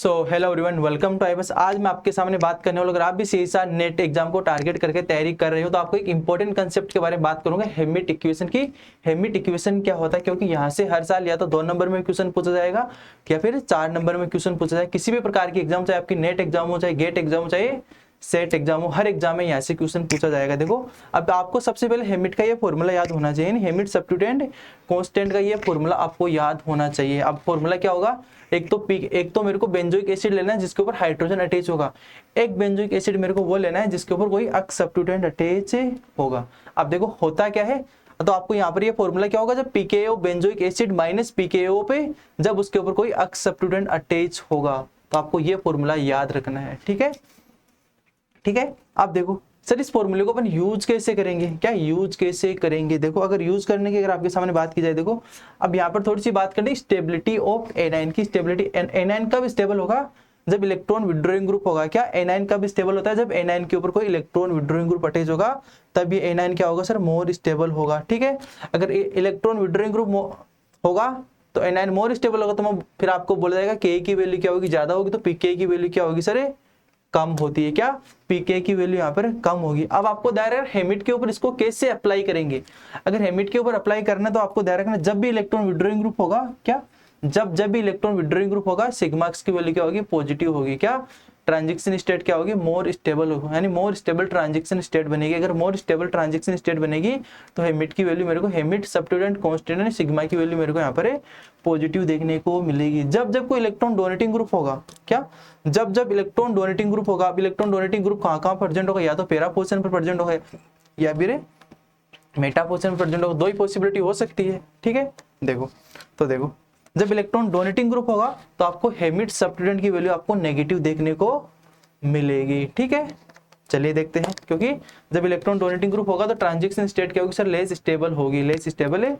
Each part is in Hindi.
So hello everyone, welcome to आईबस। आज मैं आपके सामने बात करने वाला, अगर आप भी सीएसआर नेट एग्जाम को टारगेट करके तैयारी कर रहे हो तो आपको एक इंपॉर्टेंट कंसेप्ट के बारे में बात करूंगा, हेमिट इक्वेशन की। हेमिट इक्वेशन क्या होता है, क्योंकि यहाँ से हर साल या तो 2 नंबर में क्वेश्चन पूछा जाएगा या फिर 4 नंबर में क्वेश्चन पूछा जाएगा। किसी भी प्रकार की एग्जाम, चाहे आपकी नेट एग्जाम हो, चाहे गेट एग्जाम हो, चाहे सेट एग्जाम हो, हर एग्जाम में यहाँ से क्वेश्चन पूछा जाएगा। देखो, अब आपको सबसे पहले हेमिट का ये फॉर्मूला याद होना चाहिए। हेमिट सब्स्टिट्यूटेंट कांस्टेंट का ये फॉर्मूला आपको याद होना चाहिए। अब फॉर्मूला क्या होगा, एक तो मेरे को बेंजोइक एसिड लेना है जिसके ऊपर हाइड्रोजन अटैच होगा, एक बेंजोइक एसिड मेरे को वो लेना है जिसके ऊपर कोई अक्स सब्स्टिट्यूटेंट अटैच होगा। अब देखो होता क्या है, तो आपको यहाँ पर ये फॉर्मूला क्या होगा, जब पीकेओ बेंजोइक एसिड माइनस पीकेओ पे जब उसके ऊपर कोई अक्स सब्स्टिट्यूटेंट अटैच होगा, तो आपको ये फॉर्मूला याद रखना है। ठीक है, ठीक है। अब देखो सर, इस फॉर्मूले को अपन यूज कैसे करेंगे, क्या यूज कैसे करेंगे। देखो, अगर यूज करने की अगर आपके सामने बात की जाए, देखो अब यहाँ पर थोड़ी सी बात करनी स्टेबिलिटी ऑफ एनाइन की। स्टेबिलिटी एनाइन कब स्टेबल होगा, जब इलेक्ट्रॉन विड्रॉइंग ग्रुप होगा। क्या एनाइन कब स्टेबल होता है, जब एनाइन के ऊपर कोई इलेक्ट्रॉन विड्रॉइंग ग्रुप अटैच होगा, तब ये एनाइन क्या होगा सर, मोर स्टेबल होगा। ठीक है, अगर इलेक्ट्रॉन विड्रॉइंग ग्रुप होगा तो एनाइन मोर स्टेबल होगा, तो फिर आपको बोला जाएगा के की वैल्यू क्या होगी, ज्यादा होगी, तो पीके की वैल्यू क्या होगी सर, कम होती है। क्या, पीके की वैल्यू यहाँ पर कम होगी। अब आपको ध्यान रखना हेमिट के ऊपर इसको कैसे अप्लाई करेंगे। अगर हेमिट के ऊपर अप्लाई करना है तो आपको ध्यान रखना, जब भी इलेक्ट्रॉन विड्रॉइंग ग्रुप होगा, क्या जब भी इलेक्ट्रॉन विड्रॉइंग ग्रुप होगा, सिग्मा एक्स की वैल्यू क्या होगी, पॉजिटिव होगी। क्या, ट्रांजिशन स्टेट क्या होगी, मोर स्टेबल होगी, यानी मोर स्टेबल ट्रांजिशन स्टेट बनेगी। अगर मोर स्टेबल ट्रांजिशन स्टेट बनेगी तो हेमिट की वैल्यू मेरे को, हेमिट सब्स्टिट्यूटेंट कांस्टेंट सिग्मा की वैल्यू मेरे को यहाँ पर पॉजिटिव देखने को मिलेगी। जब कोई इलेक्ट्रॉन डोनेटिंग ग्रुप होगा, क्या जब इलेक्ट्रॉन डोनेटिंग ग्रुप होगा। अब इलेक्ट्रॉन डोनेटिंग ग्रुप कहाँ प्रेजेंट होगा, या तो पैरा पोजीशन पर प्रेजेंट होगा या फिर मेटा पोजीशन पर प्रेजेंट होगा। दो ही पॉसिबिलिटी हो सकती है। ठीक है, देखो जब इलेक्ट्रॉन डोनेटिंग ग्रुप होगा तो आपको हेमिट सब्स्टिट्यूटेंट की वैल्यू आपको नेगेटिव देखने को मिलेगी। ठीक है, चलिए देखते हैं। क्योंकि जब इलेक्ट्रॉन डोनेटिंग ग्रुप होगा तो ट्रांजिशन स्टेट क्या होगी सर, लेस स्टेबल होगी, लेस स्टेबल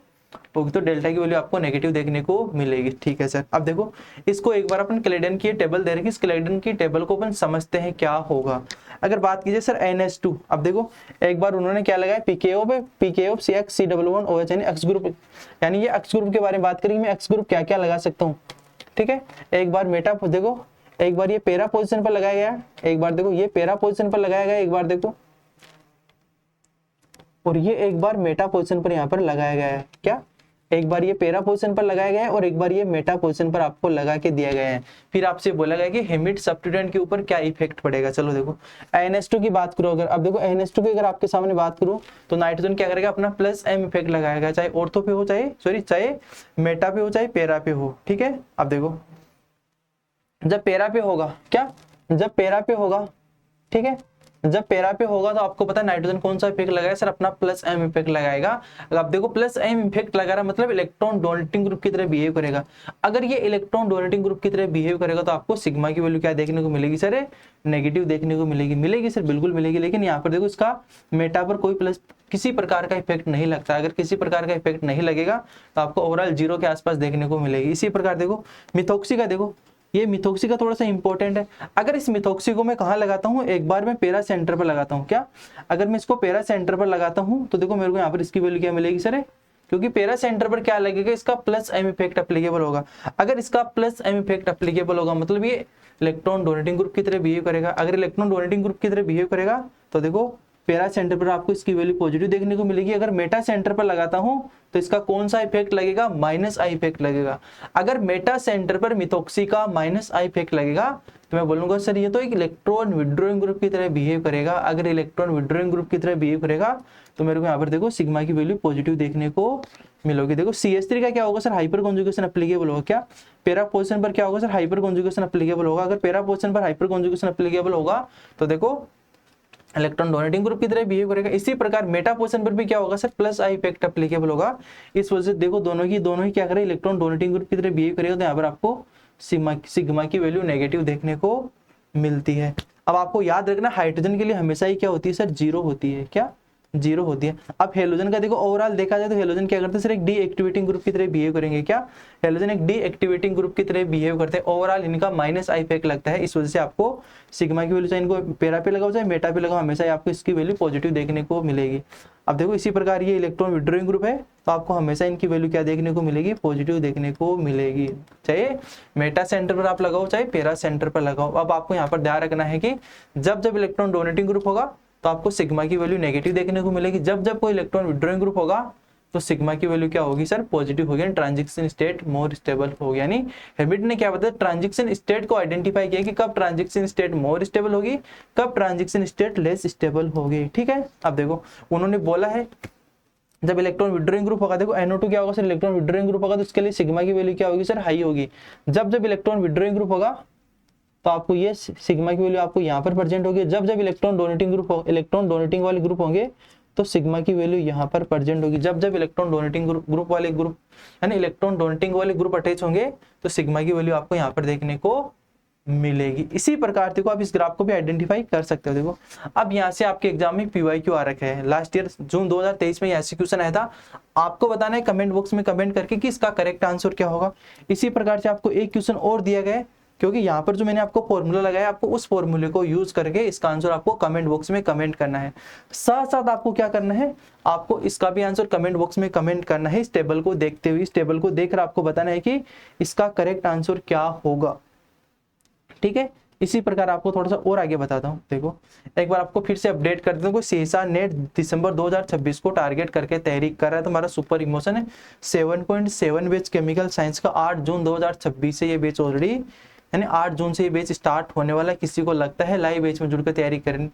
होगी, तो डेल्टा की वैल्यू आपको नेगेटिव देखने को मिलेगी। ठीक है सर, अब देखो इसको एक बार अपन क्लेडन की टेबल दे रखे, इस क्लेडन की टेबल को अपन समझते हैं क्या होगा। अगर बात कीजिए सर NH2, अब देखो एक बार उन्होंने क्या लगाया, पीकेओ पे पीकेओ CX-C11OH यानी एक्स ग्रुप, यानी ये एक्स ग्रुप के बारे में बात करेंगे। मैं एक्स ग्रुप क्या क्या लगा सकता हूँ। ठीक है, एक बार मेटा देखो, एक बार ये पैरा पोजीशन पर लगाया गया, एक बार देखो ये पैरा पोजीशन पर लगाया गया, एक बार देखो, और ये एक बार मेटा पोजीशन पर यहाँ पर लगाया गया है। क्या, एक बार ये पैरा पोजीशन पर लगाया गया है और एक बार ये मेटा पोजीशन पर आपको लगा के दिया गया है। फिर आपसे बोला गया कि हेमिट सब्स्टिट्यूटेंट के ऊपर क्या इफेक्ट पड़ेगा। चलो देखो, NH2 की बात करो, अगर अब देखो NH2 की अगर आपके सामने बात करूं तो नाइट्रोजन क्या करेगा, अपना +M इफेक्ट लगाएगा, चाहे ऑर्थो पे हो, चाहे मेटा पे हो, चाहे पैरा पे हो। ठीक है, अब देखो जब पैरा पे होगा, क्या जब पैरा पे होगा, ठीक है, जब पैरा पे होगा तो आपको पता है नाइट्रोजन कौन सा इफेक्ट लगाएगा सर, अपना +M इफेक्ट लगाएगा। अब देखो +M इफेक्ट लगा रहा मतलब इलेक्ट्रॉन डोनेटिंग ग्रुप की तरह बिहेव करेगा। अगर ये इलेक्ट्रॉन डोनेटिंग ग्रुप की तरह बिहेव करेगा तो आपको सिग्मा की वैल्यू क्या देखने को मिलेगी सर, नेगेटिव देखने को मिलेगी सर, बिल्कुल मिलेगी। लेकिन यहाँ पर देखो इसका मेटा पर कोई किसी प्रकार का इफेक्ट नहीं लगता। अगर किसी प्रकार का इफेक्ट नहीं लगेगा तो आपको ओवरऑल 0 के आसपास देखने को मिलेगी। इसी प्रकार देखो मिथॉक्सी का, देखो ये मिथॉक्सी का थोड़ा सा इंपॉर्टेंट है। अगर इस मिथॉक्सी को मैं कहाँ लगाता हूँ, एक बार मैं पैरा सेंटर पर लगाता हूँ। क्या, अगर मैं इसको पैरा सेंटर पर लगाता हूँ तो देखो मेरे को यहाँ पर इसकी वैल्यू क्या मिलेगी सर, क्योंकि पैरा सेंटर पर क्या लगेगा, इसका +M इफेक्ट एप्लीकेबल होगा। अगर इसका +M इफेक्ट एप्लीकेबल होगा मतलब ये इलेक्ट्रॉन डोनेटिंग ग्रुप की तरह बिहेव करेगा। अगर इलेक्ट्रॉन डोनेटिंग ग्रुप की तरह बिहेव करेगा तो देखो पैरा सेंटर पर आपको इसकी वैल्यू पॉजिटिव देखने को मिलेगी। अगर मेटा सेंटर पर लगाता हूं तो इसका कौन सा इफेक्ट लगेगा, -I इफेक्ट लगेगा। अगर मेटा सेंटर पर मिथॉक्सी का -I इफेक्ट लगेगा तो मैं बोलूंगा सर ये तो एक इलेक्ट्रॉन विड्रॉइंग ग्रुप की तरह बिहेव करेगा। अगर इलेक्ट्रॉन विड्रॉइंग ग्रुप की तरह बिहेव करेगा तो मेरे को यहाँ पर देखो सिग्मा की वैल्यू पॉजिटिव देखने को मिलेगी। देखो CH3 का क्या होगा सर, हाइपर कॉन्जुगेशन एप्लीकेबल होगा। क्या, पैरा पोजीशन पर क्या होगा सर, हाइपर कॉन्जुगेशन एप्लीकेबल होगा। अगर पैरा पोजीशन पर हाइपर कॉन्जुगेशन एप्लीकेबल होगा तो देखो इलेक्ट्रॉन डोनेटिंग ग्रुप की तरह बिहेव करेगा। इसी प्रकार मेटा पोजीशन पर भी क्या होगा सर, +I इफेक्ट एप्लीकेबल होगा। इस वजह से देखो दोनों ही क्या करे, इलेक्ट्रॉन डोनेटिंग ग्रुप की तरह बिहेव करेगा तो यहाँ पर आपको सिग्मा की वैल्यू नेगेटिव देखने को मिलती है। अब आपको याद रखना हाइड्रोजन के लिए हमेशा ही क्या होती है सर, 0 होती है। क्या, जीरो होती है। अब हेलोजन का देखो ओवरऑल देखा जाए तो हेलोजन क्या करते हैं सर, एक डी एक्टिवेटिंग ग्रुप की तरह बिहेव करेंगे। क्या हेलोजन एक डी एक्टिवेटिंग ग्रुप की तरह बिहेव करते हैं। ओवरऑल इनका माइनस आई इफेक्ट लगता है, इस वजह से आपको सिग्मा की वैल्यू चाहे इनको पैरा पे लगाओ चाहे मेटा पे लगाओ, हमेशा आपको इसकी वैल्यू पॉजिटिव देखने को मिलेगी। अब देखो इसी प्रकार ये इलेक्ट्रॉन विड्रॉइंग ग्रुप है तो आपको हमेशा इनकी वैल्यू क्या देखने को मिलेगी, पॉजिटिव देखने को मिलेगी, चाहे मेटा सेंटर पर आप लगाओ चाहे पैरा सेंटर पर लगाओ। अब आपको यहाँ पर ध्यान रखना है कि जब जब इलेक्ट्रॉन डोनेटिंग ग्रुप होगा तो आपको सिग्मा की वैल्यू नेगेटिव देखने को मिलेगी, जब जब कोई इलेक्ट्रॉन विड्रॉइंग ग्रुप होगा तो सिग्मा की वैल्यू क्या होगी सर, पॉजिटिव होगी, ट्रांजिशन स्टेट मोर स्टेबल होगी। यानी हेमिट ने क्या बताया, ट्रांजिशन स्टेट को आइडेंटिफाई किया कि कब ट्रांजिशन स्टेट मोर स्टेबल होगी, कब ट्रांजिशन स्टेट लेस स्टेबल होगी। ठीक है, अब देखो उन्होंने बोला है जब इलेक्ट्रॉन विड्रॉइंग ग्रुप होगा, देखो NO2 क्या होगा सर, इलेक्ट्रॉन विड्रॉइंग ग्रुप होगा तो उसके लिए सिग्मा की वैल्यू क्या होगी सर, हाई होगी। जब जब इलेक्ट्रॉन विड्रॉइंग ग्रुप होगा तो आपको ये सिग्मा की वैल्यू आपको यहाँ पर प्रेजेंट होगी। जब जब इलेक्ट्रॉन डोनेटिंग वाले ग्रुप होंगे तो सिग्मा की वैल्यू यहाँ पर प्रेजेंट होगी। जब जब इलेक्ट्रॉन डोनेटिंग ग्रुप वाले ग्रुप यानी इलेक्ट्रॉन डोनेटिंग वाले ग्रुप अटैच होंगे तो सिग्मा की वैल्यू आपको यहाँ पर देखने को मिलेगी। इसी प्रकार देखो आप इस ग्राफ को भी आइडेंटिफाई कर सकते हो। देखो अब यहाँ से आपके एग्जाम में PYQ आ रखा है, लास्ट ईयर जून 2023 में ऐसे क्वेश्चन आया था। आपको बताना है कमेंट बॉक्स में कमेंट करके कि इसका करेक्ट आंसर क्या होगा। इसी प्रकार से आपको एक क्वेश्चन और दिया गया है, क्योंकि यहाँ पर जो मैंने आपको फॉर्मूला लगाया आपको उस फॉर्मूले को यूज करके इसका आंसर आपको कमेंट बॉक्स में कमेंट करना है। साथ साथ आपको क्या करना है, आपको इसका भी आंसर कमेंट बॉक्स में कमेंट करना है। इस टेबल को देखते हुए, इस टेबल को देखकर आपको बताना है कि इसका करेक्ट आंसर क्या होगा। ठीक है, इसी प्रकार आपको थोड़ा सा और आगे बताता हूँ। देखो एक बार आपको फिर से अपडेट कर देता हूँ। सीएसआर नेट दिसंबर 2026 को टारगेट करके तहरीक कर रहा है। तो हमारा सुपर इमोशन है 7.7 बैच केमिकल साइंस का 8 जून 2026 से ये बैच ऑलरेडी, यानी 8 जून से ये बैच स्टार्ट होने वाला है। किसी को लगता है लाइव बैच में जुड़कर तैयारी करनी,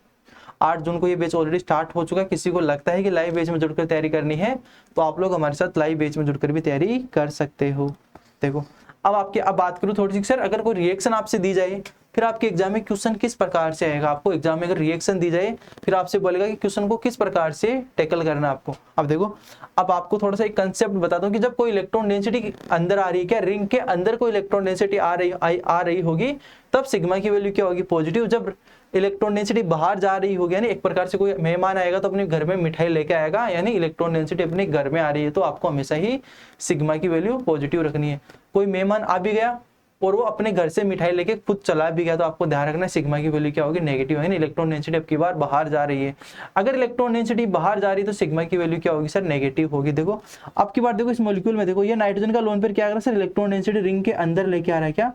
8 जून को ये बैच ऑलरेडी स्टार्ट हो चुका है। किसी को लगता है कि लाइव बैच में जुड़कर तैयारी करनी है तो आप लोग हमारे साथ लाइव बैच में जुड़कर भी तैयारी कर सकते हो। देखो अब बात करूँ थोड़ी सी सर, अगर कोई रिएक्शन आपसे दी जाए फिर आपके एग्जाम में क्वेश्चन किस प्रकार से आएगा। आपको एग्जाम में अगर रिएक्शन दी जाए फिर आपसे बोलेगा कि क्वेश्चन को किस प्रकार से टैकल करना है आपको। अब देखो अब आपको थोड़ा सा एक कंसेप्ट बताता हूँ कि जब कोई इलेक्ट्रॉन डेंसिटी अंदर आ रही है, क्या रिंग के अंदर कोई इलेक्ट्रॉन डेंसिटी आ रही होगी तब सिग्मा की वैल्यू क्या होगी, पॉजिटिव। जब इलेक्ट्रॉन डेंसिटी बाहर जा रही होगी, यानी एक प्रकार से कोई मेहमान आएगा तो अपने घर में मिठाई लेके आएगा, यानी इलेक्ट्रॉन डेंसिटी अपने घर में आ रही है तो आपको हमेशा ही सिग्मा की वैल्यू पॉजिटिव रखनी है। कोई मेहमान आ भी गया और वो अपने घर से मिठाई लेके खुद चला भी गया तो आपको ध्यान रखना है सिग्मा की वैल्यू क्या होगी, नेगेटिव है। इलेक्ट्रॉन डेंसिटी अब की बार बाहर जा रही है, अगर इलेक्ट्रॉन डेंसिटी बाहर जा रही है तो सिग्मा की वैल्यू क्या होगी सर, नेगेटिव होगी। देखो अब की बार देखो इस मॉलिक्यूल में देखो ये नाइट्रोजन का लोन पेयर क्या कर रहा है सर, इलेक्ट्रॉन डेंसिटी रिंग के अंदर लेके आ रहा है। क्या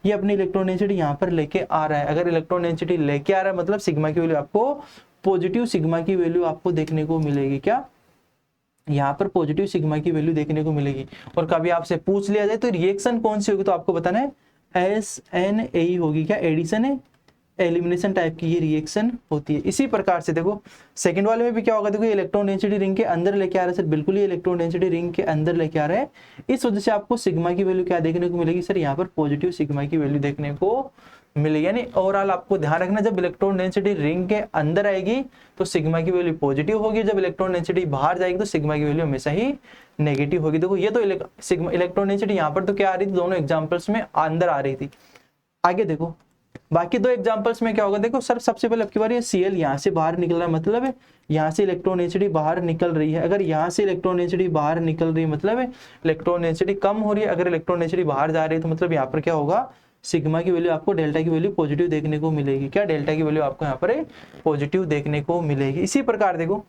ये अपनी इलेक्ट्रॉन डेंसिटी यहाँ पर लेके आ रहा है। अगर इलेक्ट्रॉन डेंसिटी लेके आ रहा है मतलब सिग्मा की वैल्यू आपको पॉजिटिव सिग्मा की वैल्यू आपको देखने को मिलेगी। क्या यहाँ पर पॉजिटिव सिग्मा की वैल्यू देखने को मिलेगी। और कभी आपसे पूछ लिया जाए तो रिएक्शन कौन सी होगी तो आपको बताना है SNAE होगी। क्या एडिशन है, एलिमिनेशन टाइप की ये रिएक्शन होती है। इसी प्रकार से देखो सेकंड वाले में भी क्या होगा, देखो इलेक्ट्रॉन डेंसिटी रिंग के अंदर लेके आ रहा है सर, बिल्कुल ये इलेक्ट्रॉन डेंसिटी रिंग के अंदर लेके आ रहा है। इस वजह से आपको सिग्मा की वैल्यू क्या देखने को मिलेगी सर, यहाँ पर पॉजिटिव सिग्मा की वैल्यू देखने को मिलेगी। यानी ओवरऑल आपको ध्यान रखना जब इलेक्ट्रॉन डेंसिटी रिंग के अंदर आएगी तो सिग्मा की वैल्यू पॉजिटिव होगी, जब इलेक्ट्रॉन डेंसिटी बाहर जाएगी तो सिग्मा की वैल्यू हमेशा ही नेगेटिव होगी। देखो ये तो सिग्मा इलेक्ट्रॉन डेंसिटी यहाँ पर तो क्या आ रही थी, दोनों एग्जांपल्स में अंदर आ रही थी। आगे देखो बाकी दो एग्जांपल्स में क्या होगा, देखो सर सबसे पहले आपकी बार ये Cl यहाँ से बाहर निकल रहा है, मतलब है यहाँ से इलेक्ट्रॉन डेंसिटी बाहर निकल रही है। अगर यहाँ से इलेक्ट्रॉन डेंसिटी बाहर निकल रही है मतलब है इलेक्ट्रॉन डेंसिटी कम हो रही है। अगर इलेक्ट्रॉन डेंसिटी बाहर जा रही है तो मतलब यहाँ पर क्या होगा, सिग्मा की वैल्यू आपको डेल्टा की वैल्यू पॉजिटिव देखने को मिलेगी। क्या डेल्टा की वैल्यू आपको यहाँ पर पॉजिटिव देखने को मिलेगी। इसी प्रकार देखो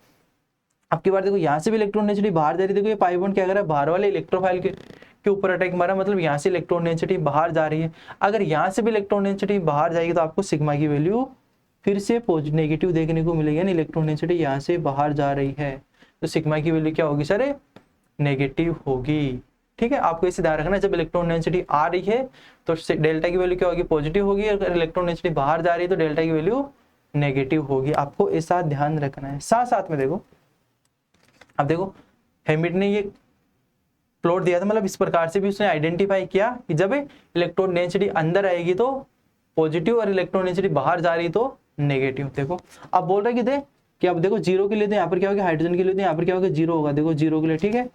आपकी बार देखो यहाँ से भी इलेक्ट्रॉन डेंसिटी बाहर जा रही है। देखो ये पाई बॉन्ड क्या कर रहा है, बाहर वाले इलेक्ट्रोफाइल के ऊपर अटैक मारा, मतलब यहाँ से इलेक्ट्रॉन डेंसिटी बाहर जा रही है। अगर यहाँ से भी इलेक्ट्रॉन डेंसिटी बाहर जाएगी तो आपको सिग्मा की वैल्यू फिर से नेगेटिव देखने को मिलेगी, यानी इलेक्ट्रॉन डेंसिटी यहाँ से बाहर जा रही है तो सिग्मा की वैल्यू क्या होगी सर, नेगेटिव होगी। ठीक है, आपको इसे ध्यान रखना, जब इलेक्ट्रॉन डेंसिटी आ रही है तो डेल्टा की वैल्यू क्या होगी, पॉजिटिव होगी। अगर इलेक्ट्रॉन डेंसिटी बाहर जा रही है तो डेल्टा की वैल्यू नेगेटिव होगी। आपको ऐसा ध्यान रखना है। साथ साथ में देखो अब देखो हेमिट ने ये प्लॉट दिया था, मतलब इस प्रकार से भी उसने आइडेंटिफाई किया कि जब इलेक्ट्रॉन डेंसिटी अंदर आएगी तो पॉजिटिव और इलेक्ट्रॉन डेंसिटी बाहर जा रही तो नेगेटिव। देखो अब बोल रहे कि अब देखो जीरो के लिए तो यहाँ पर क्या होगा, हाइड्रोजन के लिए तो यहाँ पर क्या होगा, जीरो होगा। देखो जीरो के लिए ठीक है,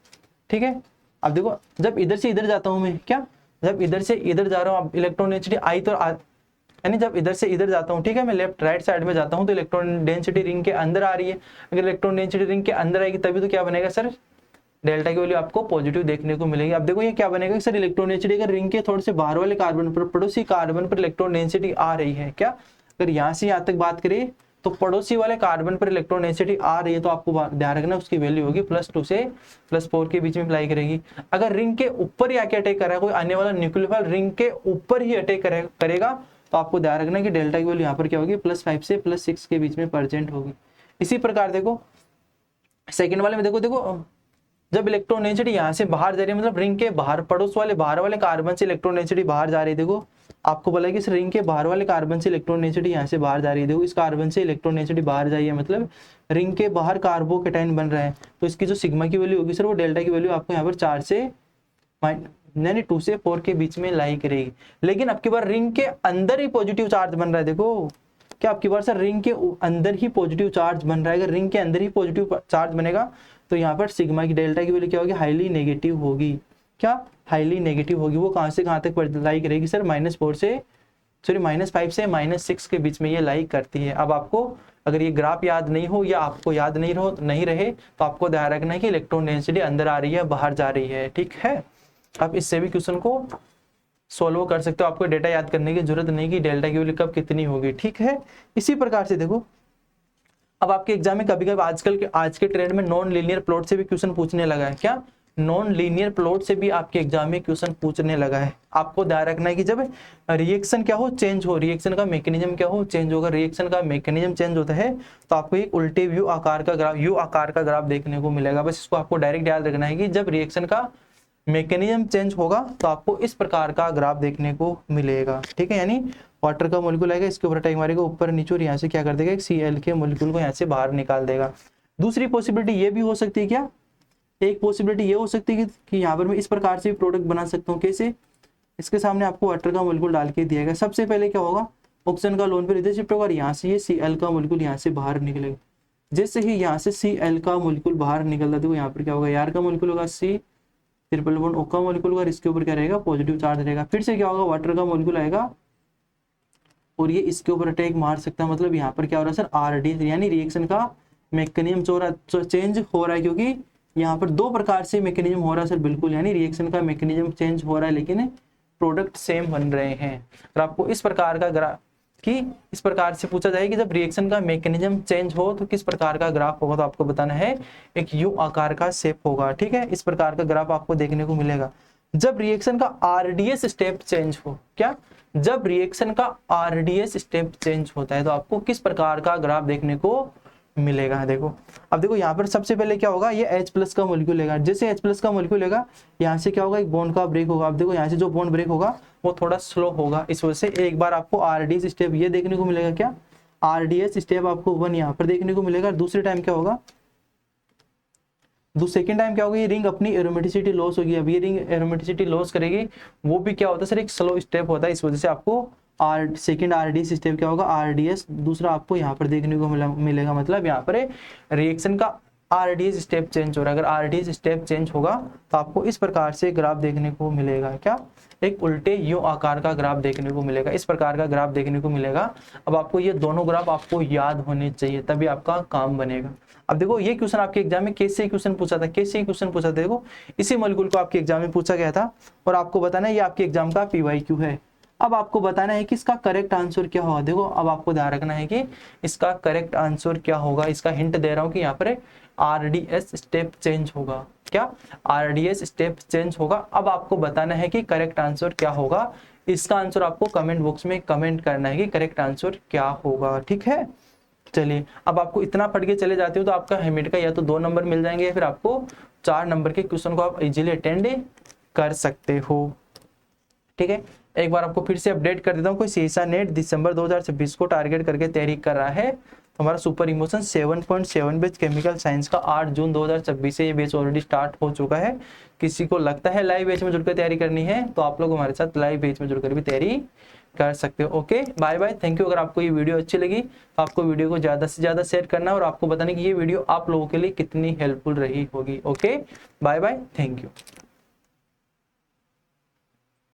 ठीक है। अब देखो जब इधर से इधर जाता हूँ मैं, क्या जब इधर से इधर जा रहा हूँ, अब इलेक्ट्रॉन डेंसिटी आई तो यानी जब इधर से इधर जाता हूँ, ठीक है, मैं लेफ्ट राइट साइड में जाता हूँ तो इलेक्ट्रॉन डेंसिटी रिंग के अंदर आ रही है। अगर इलेक्ट्रॉन डेंसिटी रिंग के अंदर आएगी तभी तो क्या बनेगा सर, डेल्टा की वैल्यू आपको पॉजिटिव देखने को मिलेगी। अब देखो ये क्या बनेगा सर, इलेक्ट्रॉन डेंसिटी अगर रिंग के थोड़े से बाहर वाले कार्बन पर, पड़ोसी कार्बन पर इलेक्ट्रॉन डेंसिटी आ रही है, क्या अगर यहाँ से यहाँ तक बात करें तो पड़ोसी वाले कार्बन पर इलेक्ट्रॉन डेंसिटी आ रही है तो आपको ध्यान रखना उसकी वैल्यू होगी +2 से +4 के बीच में अप्लाई करेगी। अगर रिंग के ऊपर ही आके अटैक कर रहा है, कोई आने वाला न्यूक्लियोफाइल रिंग के ऊपर ही अटैक करेगा तो आपको ध्यान रखना कि डेल्टा की वैल्यू यहाँ पर क्या होगी, +5 से +6 के बीच में प्रेजेंट होगी। इसी प्रकार देखो सेकेंड वाले में देखो जब इलेक्ट्रॉन डेंसिटी यहाँ से बाहर जा रही है, मतलब रिंग के बाहर पड़ोस वाले बाहर वाले कार्बन से इलेक्ट्रॉन डेंसिटी बाहर जा रही है। देखो आपको बोला कि इस रिंग के बाहर वाले कार्बन से इलेक्ट्रॉन डेंसिटी यहाँ से बाहर जा रही है। देखो इस कार्बन से इलेक्ट्रॉन डेंसिटी बाहर जा रही है, मतलब रिंग के बाहर कार्बोकेटाइन बन रहा है, तो इसकी जो सिग्मा की वैल्यू होगी सर वो डेल्टा की वैल्यू आपको यहाँ पर 4 से 2 से 4 के बीच में लाई करेगी। लेकिन अब की बार रिंग के अंदर ही पॉजिटिव चार्ज बन रहा है। देखो क्या आपकी बार सर रिंग के अंदर ही पॉजिटिव चार्ज बन रहा है। अगर रिंग के अंदर ही पॉजिटिव चार्ज बनेगा तो यहाँ पर सिग्मा की डेल्टा की वैल्यू क्या होगी, हाईली नेगेटिव होगी। क्या हाईली नेगेटिव होगी, वो कहाँ से कहाँ तक लाई करेगी सर, -5 से -6 के बीच में ये लाई करती है। अब आपको अगर ये ग्राफ याद नहीं हो या आपको याद नहीं रहे तो आपको ध्यान रखना है कि इलेक्ट्रॉन डेंसिटी अंदर आ रही है बाहर जा रही है, ठीक है। आप इससे भी क्वेश्चन को सोल्व कर सकते हो, आपको डेटा याद करने की जरूरत नहीं कि डेल्टा की वैल्यू कब कितनी होगी, ठीक है। इसी प्रकार से देखो अब आपके एग्जाम में कभी कभी आज के ट्रेंड में नॉन लीनियर प्लॉट से भी क्वेश्चन पूछने लगा है। क्या नॉन लीनियर प्लॉट से भी आपके एग्जाम में क्वेश्चन पूछने लगा है। आपको ध्यान रखना है कि जब रिएक्शन क्या हो, चेंज हो, रिएक्शन का मैकेनिज्म क्या हो, चेंज होगा, रिएक्शन का मैकेनिज्म चेंज होता है तो आपको एक उल्टे यू आकार का ग्राफ देखने को मिलेगा। बस इसको आपको डायरेक्ट याद रखना है कि जब रिएक्शन का मैकेनिज्म चेंज होगा तो आपको इस प्रकार का ग्राफ देखने को मिलेगा, ठीक है। यानी वाटर का मोलिक्यूल आएगा, इसके ऊपर अटैक मारेगा ऊपर नीचे और यहाँ से क्या कर देगा, एक Cl के मोलिक्यूल को यहाँ से बाहर निकाल देगा। दूसरी पॉसिबिलिटी ये भी हो सकती है, क्या एक पॉसिबिलिटी ये हो सकती है कि यहाँ पर मैं इस प्रकार से प्रोडक्ट बना सकता हूँ। कैसे, इसके सामने आपको वाटर का मोलिक्यूल डाल के दिया गया, सबसे पहले क्या होगा, ऑक्सीजन का लोन पर इधर शिफ्ट होगा और यहाँ से ये Cl का मोलिक्यूल यहाँ से बाहर निकलेगा। जैसे ही यहाँ से Cl का मोलिक्यूल बाहर निकलता है तो यहाँ पर क्या होगा, यार का मोलिक्यूल होगा C ट्रिपल बॉन्ड O का मोलिक्यूल होगा, इसके ऊपर क्या रहेगा, पॉजिटिव चार्ज रहेगा। फिर से क्या होगा, वाटर का मोलिक्यूल आएगा और ये इसके ऊपर अटैक मार सकता है। मतलब यहाँ पर क्या हो रहा है सर, RD यानी रिएक्शन का मैकेनिज्म चेंज हो रहा है, क्योंकि यहाँ पर दो प्रकार से मैकेनिज्म हो रहा है सर, बिल्कुल, यानी रिएक्शन का मैकेनिज्म चेंज हो रहा है लेकिन प्रोडक्ट सेम बन रहे हैं। और आपको इस प्रकार का ग्राफ कि इस प्रकार से पूछा जाए कि जब रिएक्शन का मैकेनिज्म चेंज हो तो किस प्रकार का ग्राफ होगा, तो आपको बताना है एक यू आकार का शेप होगा, ठीक है। इस प्रकार का ग्राफ आपको देखने को मिलेगा जब रिएक्शन का RDS स्टेप चेंज हो। क्या, जब रिएक्शन का RDS स्टेप चेंज होता है तो आपको किस प्रकार का ग्राफ देखने को मिलेगा। देखो अब देखो यहाँ पर सबसे पहले क्या होगा, ये H+ का मोलिक्यूल लेगा। जैसे H+ का मोलिक्यूल लेगा यहाँ से क्या होगा, एक बॉन्ड का ब्रेक होगा। अब देखो यहाँ से जो बॉन्ड ब्रेक होगा वो थोड़ा स्लो होगा, इस वजह से एक बार आपको RDS स्टेप ये देखने को मिलेगा। क्या, RDS स्टेप आपको 1 यहाँ पर देखने को मिलेगा। दूसरे टाइम क्या होगा, सेकेंड टाइम क्या होगा, ये रिंग अपनी एरोमेटिसिटी लॉस होगी। अब ये रिंग एरोमेटिसिटी लॉस करेगी, वो भी क्या होता है सर, एक स्लो स्टेप होता है, इस वजह से आपको सेकेंड RDS स्टेप क्या होगा, RDS दूसरा आपको यहाँ पर देखने को मिलेगा। मतलब यहाँ पर रिएक्शन का RDS स्टेप चेंज हो रहा है। अगर RDS स्टेप चेंज होगा तो आपको इस प्रकार से ग्राफ देखने को मिलेगा। क्या, एक उल्टे यू आकार का ग्राफ देखने को मिलेगा, इस प्रकार का ग्राफ देखने को मिलेगा। अब आपको ये दोनों ग्राफ आपको याद होने चाहिए, तभी आपका काम बनेगा। अब देखो ये क्वेश्चन आपके एग्जाम में कैसे क्वेश्चन पूछा था, देखो इसी मॉलिक्यूल को आपके एग्जाम में पूछा गया था और आपको बताना है ये आपके एग्जाम का PYQ है। अब आपको बताना है कि इसका करेक्ट आंसर क्या होगा। देखो अब आपको ध्यान रखना है कि इसका करेक्ट आंसर क्या होगा। इसका हिंट दे रहा हूं कि यहाँ पर RDS स्टेप चेंज होगा। क्या, RDS स्टेप चेंज होगा। अब आपको बताना है कि करेक्ट आंसर क्या होगा। इसका आंसर आपको कमेंट बॉक्स में कमेंट करना है कि करेक्ट आंसर क्या होगा, ठीक है। चलिए अब आपको इतना पढ़ के चले जाते हो तो आपका हेमिट का या तो 2 नंबर मिल जाएंगे या फिर आपको 4 नंबर के क्वेश्चन को आप इजीली अटेंड कर सकते हो, ठीक है। एक बार आपको फिर से अपडेट कर देता हूँ, कोई सीसा नेट दिसंबर 2026 को टारगेट करके तैयारी कर रहा है तो हमारा super emotion 7.7 batch chemical science का 8 जून 2026 से ये बैच ऑलरेडी स्टार्ट हो चुका है। किसी को लगता है लाइव बैच में जुड़कर तैयारी करनी है तो आप लोग हमारे साथ लाइव बैच में जुड़कर भी तैयारी कर सकते हो। Okay, bye bye, thank you. अगर आपको ये वीडियो अच्छी लगी तो आपको वीडियो को ज़्यादा से ज़्यादा शेयर करना और आपको बताना कि ये वीडियो आप लोगों के लिए कितनी हेल्पफुल रही होगी। Okay, bye bye, thank you.